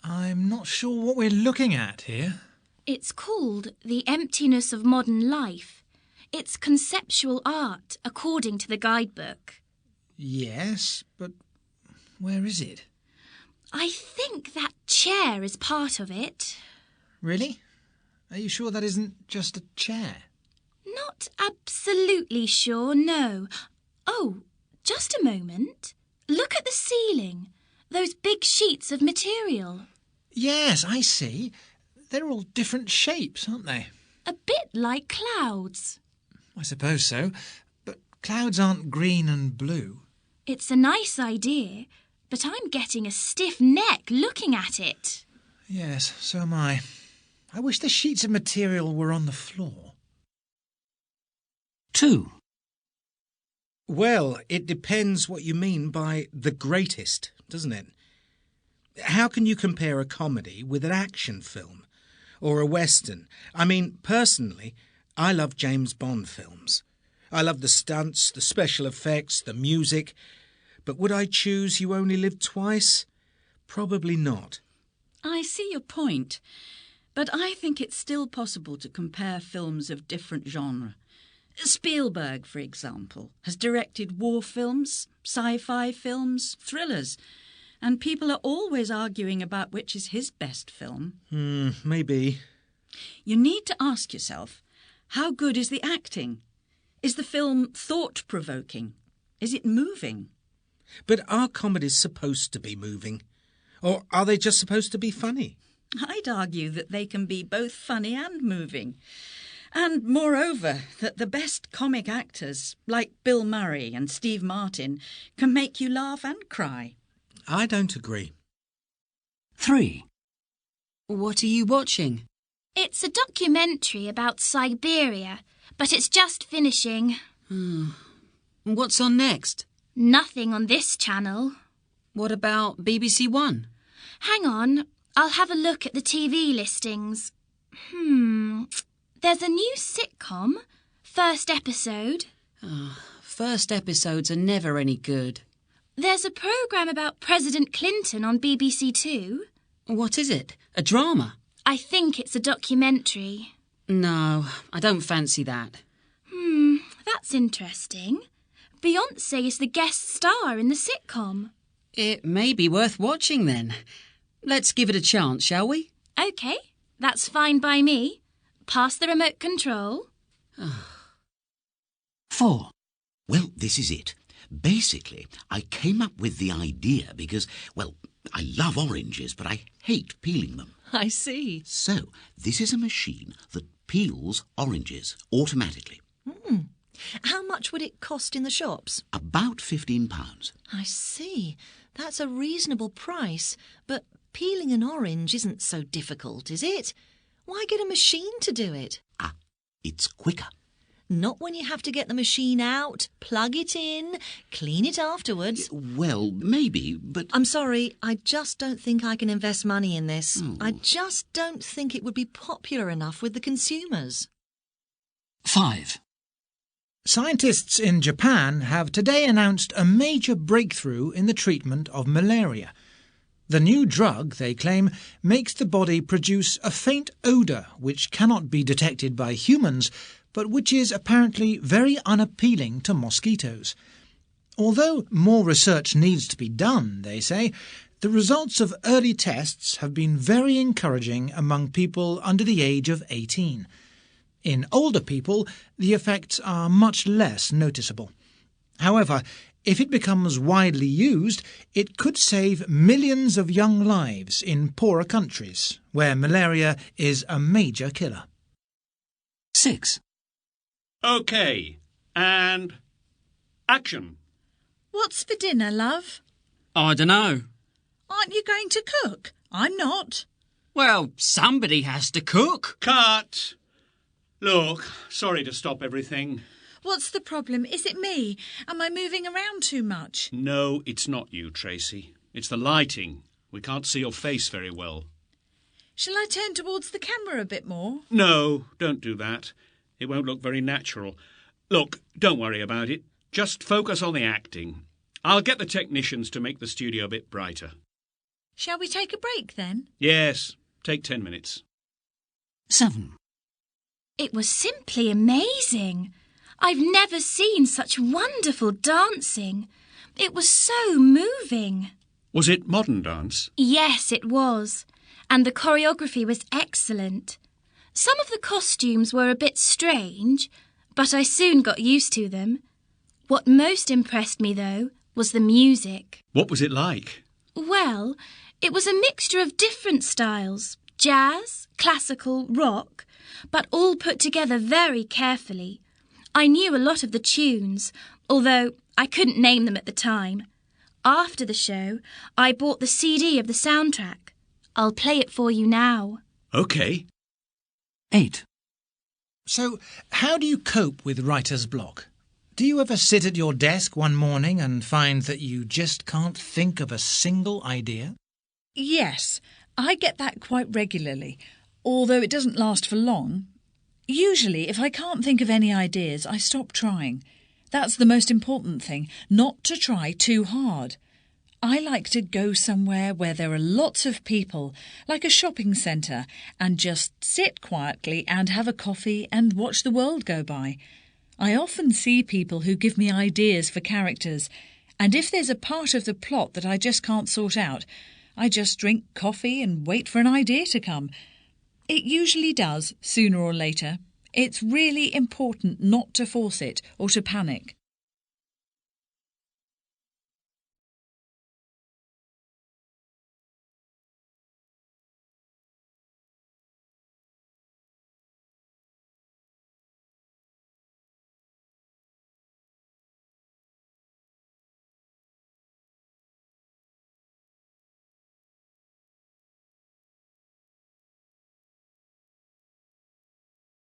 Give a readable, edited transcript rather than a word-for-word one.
I'm not sure what we're looking at here. It's called The Emptiness of Modern Life. It's conceptual art, according to the guidebook. Yes, but where is it? I think that chair is part of it. Really? Are you sure that isn't just a chair? Not absolutely sure, no. Oh, just a moment. Look at the ceiling. Those big sheets of material. Yes, I see. They're all different shapes, aren't they? A bit like clouds. I suppose so, but clouds aren't green and blue. It's a nice idea, but I'm getting a stiff neck looking at it. Yes, so am I. I wish the sheets of material were on the floor. 2. Well, it depends what you mean by the greatest, doesn't it? How can you compare a comedy with an action film or a western? I mean, personally, I love James Bond films. I love the stunts, the special effects, the music. But would I choose You Only Live Twice? Probably not. I see your point, but I think it's still possible to compare films of different genre. Spielberg, for example, has directed war films, sci-fi films, thrillers, and people are always arguing about which is his best film. Maybe. You need to ask yourself, how good is the acting? Is the film thought-provoking? Is it moving? But are comedies supposed to be moving? Or are they just supposed to be funny? I'd argue that they can be both funny and moving. And moreover, that the best comic actors, like Bill Murray and Steve Martin, can make you laugh and cry. I don't agree. 3. What are you watching? It's a documentary about Siberia, but it's just finishing. What's on next? Nothing on this channel. What about BBC One? Hang on, I'll have a look at the TV listings. There's a new sitcom, first episode. First episodes are never any good. There's a programme about President Clinton on BBC Two. What is it? A drama? I think it's a documentary. No, I don't fancy that. That's interesting. Beyoncé is the guest star in the sitcom. It may be worth watching then. Let's give it a chance, shall we? OK, that's fine by me. Pass the remote control. 4. Well, this is it. Basically, I came up with the idea because, well, I love oranges, but I hate peeling them. I see. So, this is a machine that peels oranges automatically. How much would it cost in the shops? About £15. I see. That's a reasonable price. But peeling an orange isn't so difficult, is it? Why get a machine to do it? It's quicker. Not when you have to get the machine out, plug it in, clean it afterwards. Well, maybe, but... I'm sorry, I just don't think I can invest money in this. I just don't think it would be popular enough with the consumers. 5. Scientists in Japan have today announced a major breakthrough in the treatment of malaria. The new drug, they claim, makes the body produce a faint odour which cannot be detected by humans, but which is apparently very unappealing to mosquitoes. Although more research needs to be done, they say, the results of early tests have been very encouraging among people under the age of 18. In older people, the effects are much less noticeable. However, if it becomes widely used, it could save millions of young lives in poorer countries, where malaria is a major killer. 6. OK, and action. What's for dinner, love? I dunno. Aren't you going to cook? I'm not. Well, somebody has to cook. Cut. Look, sorry to stop everything. What's the problem? Is it me? Am I moving around too much? No, it's not you, Tracy. It's the lighting. We can't see your face very well. Shall I turn towards the camera a bit more? No, don't do that. It won't look very natural. Look, don't worry about it. Just focus on the acting. I'll get the technicians to make the studio a bit brighter. Shall we take a break then? Yes, take 10 minutes. 7. It was simply amazing. I've never seen such wonderful dancing. It was so moving. Was it modern dance? Yes, it was. And the choreography was excellent. Some of the costumes were a bit strange, but I soon got used to them. What most impressed me, though, was the music. What was it like? Well, it was a mixture of different styles, jazz, classical, rock, but all put together very carefully. I knew a lot of the tunes, although I couldn't name them at the time. After the show, I bought the CD of the soundtrack. I'll play it for you now. OK. 8. So, how do you cope with writer's block? Do you ever sit at your desk one morning and find that you just can't think of a single idea? Yes, I get that quite regularly, although it doesn't last for long. Usually, if I can't think of any ideas, I stop trying. That's the most important thing, not to try too hard. I like to go somewhere where there are lots of people, like a shopping centre, and just sit quietly and have a coffee and watch the world go by. I often see people who give me ideas for characters, and if there's a part of the plot that I just can't sort out, I just drink coffee and wait for an idea to come. It usually does, sooner or later. It's really important not to force it or to panic.